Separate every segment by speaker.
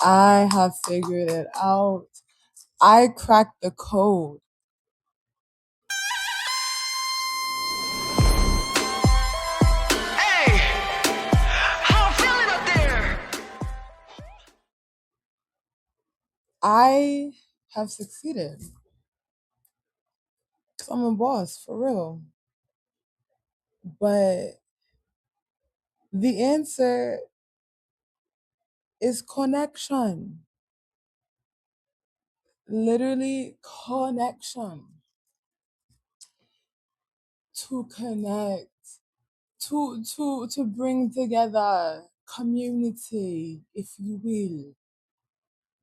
Speaker 1: I have figured it out. I cracked the code.
Speaker 2: Hey, how I'm feeling up there?
Speaker 1: I have succeeded. 'Cause I'm a boss, for real. But the answer is connection. Literally connection. To connect. To bring together community, if you will.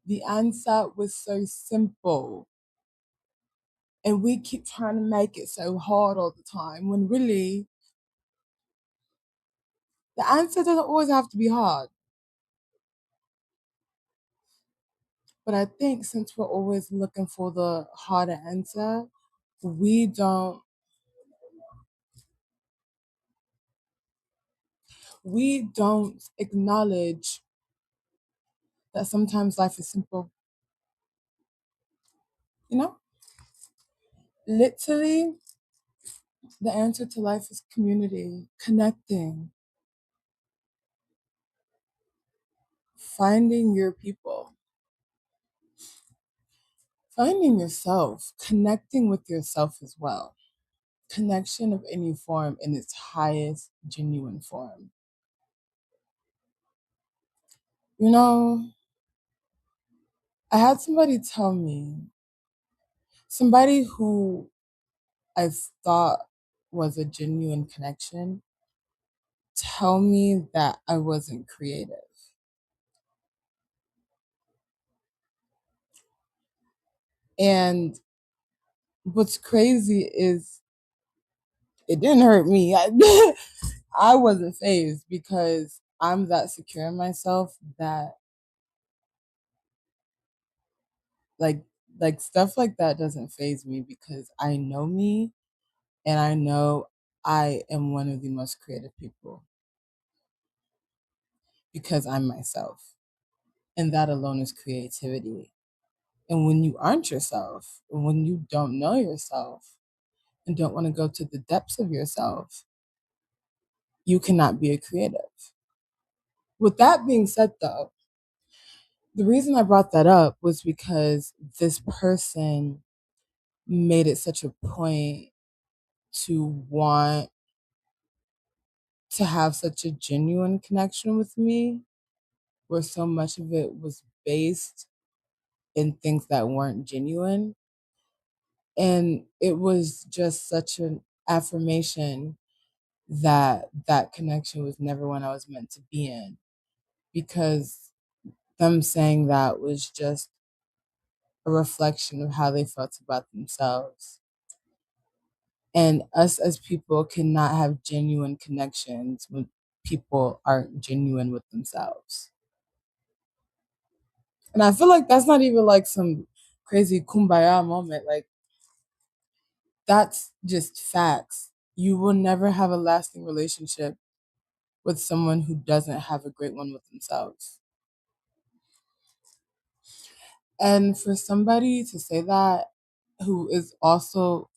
Speaker 1: The answer was so simple. And we keep trying to make it so hard all the time when really the answer doesn't always have to be hard. But I think since we're always looking for the harder answer, we don't acknowledge that sometimes life is simple. You know? Literally, the answer to life is community, connecting, finding your people, finding yourself, connecting with yourself as well. Connection of any form in its highest genuine form. You know, I had somebody tell me, somebody who I thought was a genuine connection, tell me that I wasn't creative. And what's crazy is it didn't hurt me. I wasn't phased because I'm that secure in myself that like stuff like that doesn't phase me because I know me and I know I am one of the most creative people because I'm myself. And that alone is creativity. And when you aren't yourself, and when you don't know yourself and don't want to go to the depths of yourself, you cannot be a creative. With that being said, though, the reason I brought that up was because this person made it such a point to want to have such a genuine connection with me, where so much of it was based in things that weren't genuine. And it was just such an affirmation that that connection was never one I was meant to be in because them saying that was just a reflection of how they felt about themselves. And us as people cannot have genuine connections when people aren't genuine with themselves. And I feel like that's not even like some crazy kumbaya moment. Like, that's just facts. You will never have a lasting relationship with someone who doesn't have a great one with themselves. And for somebody to say that who is also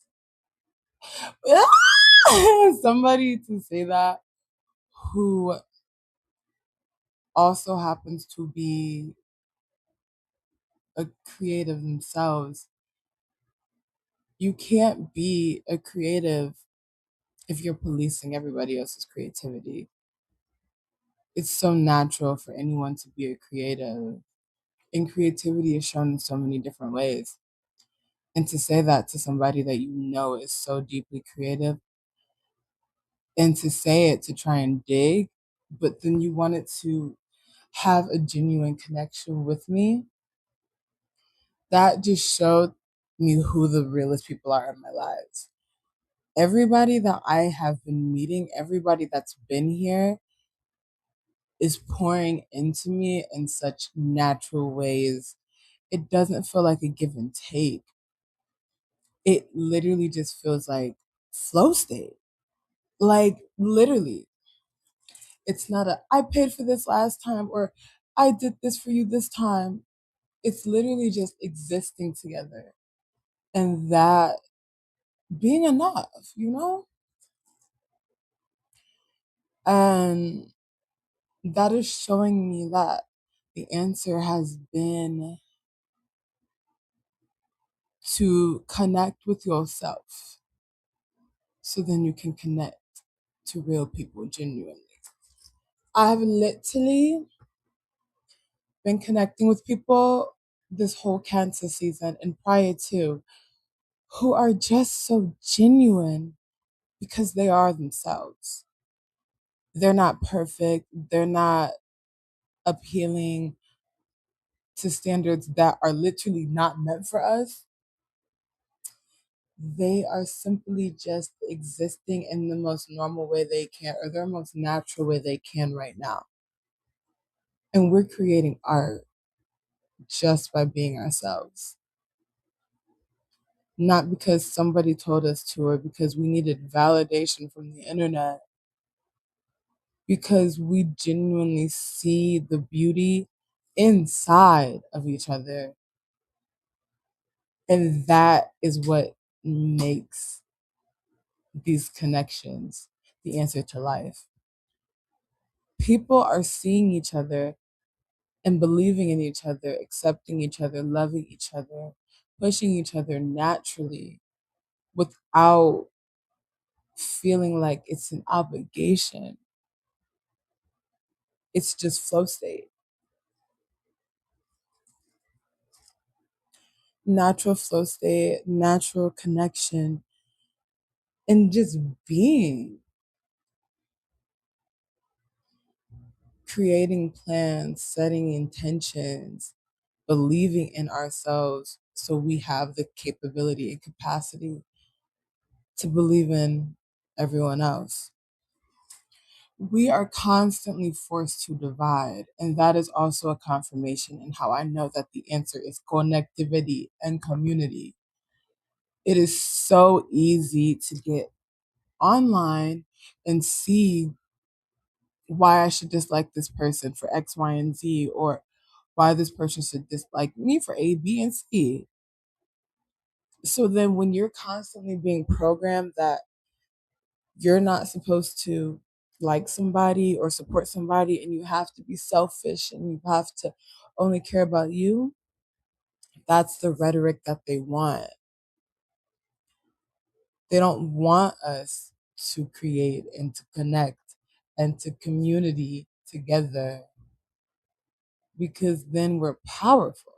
Speaker 1: somebody to say that who also happens to be a creative themselves, you can't be a creative if you're policing everybody else's creativity. It's so natural for anyone to be a creative, and creativity is shown in so many different ways. And to say that to somebody that you know is so deeply creative, and to say it to try and dig, but then you wanted to have a genuine connection with me, that just showed me who the realest people are in my lives. Everybody that I have been meeting, everybody that's been here is pouring into me in such natural ways. It doesn't feel like a give and take. It literally just feels like flow state. Like, literally. It's not a I paid for this last time or I did this for you this time. It's literally just existing together. And that being enough, you know? And that is showing me that the answer has been to connect with yourself so then you can connect to real people genuinely. I've literally been connecting with people this whole cancer season and prior to who are just so genuine because they are themselves. They're not perfect, they're not appealing to standards that are literally not meant for us. They are simply just existing in the most normal way they can, or their most natural way they can right now. And we're creating art just by being ourselves. Not because somebody told us to, or because we needed validation from the internet, because we genuinely see the beauty inside of each other. And that is what makes these connections the answer to life. People are seeing each other and believing in each other, accepting each other, loving each other, pushing each other naturally without feeling like it's an obligation. It's just flow state. Natural flow state, natural connection, and just being. Creating plans, setting intentions, believing in ourselves so we have the capability and capacity to believe in everyone else. We are constantly forced to divide, and that is also a confirmation in how I know that the answer is connectivity and community. It is so easy to get online and see why I should dislike this person for X, Y, and Z, or why this person should dislike me for A, B, and C. So then when you're constantly being programmed that you're not supposed to like somebody or support somebody and you have to be selfish and you have to only care about you, that's the rhetoric that they want. They don't want us to create and to connect and to community together because then we're powerful.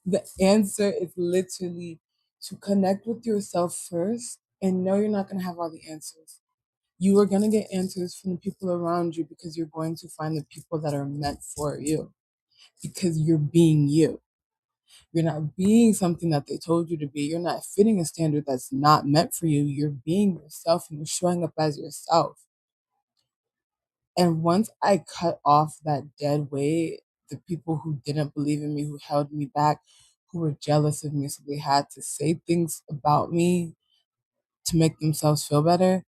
Speaker 1: The answer is literally to connect with yourself first and know you're not going to have all the answers. You are going to get answers from the people around you because you're going to find the people that are meant for you because you're being you. You're not being something that they told you to be. You're not fitting a standard that's not meant for you. You're being yourself and you're showing up as yourself. And once I cut off that dead weight, the people who didn't believe in me, who held me back, who were jealous of me, so they had to say things about me to make themselves feel better,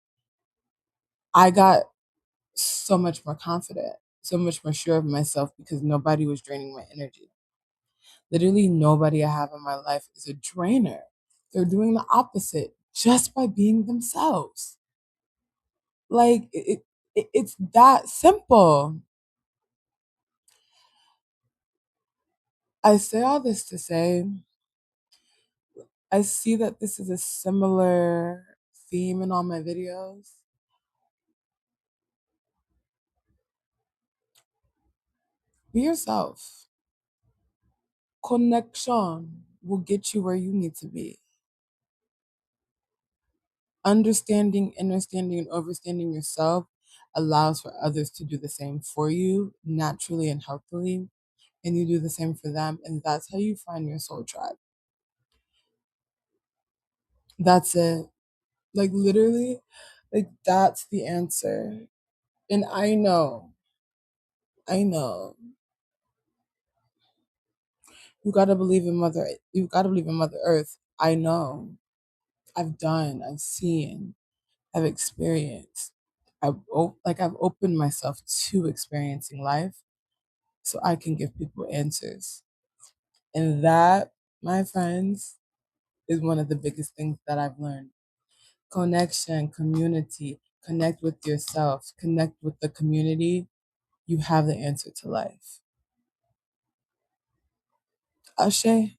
Speaker 1: I got so much more confident, so much more sure of myself because nobody was draining my energy. Literally, nobody I have in my life is a drainer. They're doing the opposite just by being themselves. Like, it's that simple. I say all this to say, I see that this is a similar theme in all my videos. Be yourself. Connection will get you where you need to be. Understanding, and overstanding yourself allows for others to do the same for you naturally and healthily, and you do the same for them, and that's how you find your soul tribe. That's it. Like literally, like that's the answer. And I know, you gotta believe in Mother Earth. I know. I've done, I've seen, I've experienced. I've opened myself to experiencing life so I can give people answers. And that, my friends, is one of the biggest things that I've learned. Connection, community, connect with yourself, connect with the community. You have the answer to life. Ashe.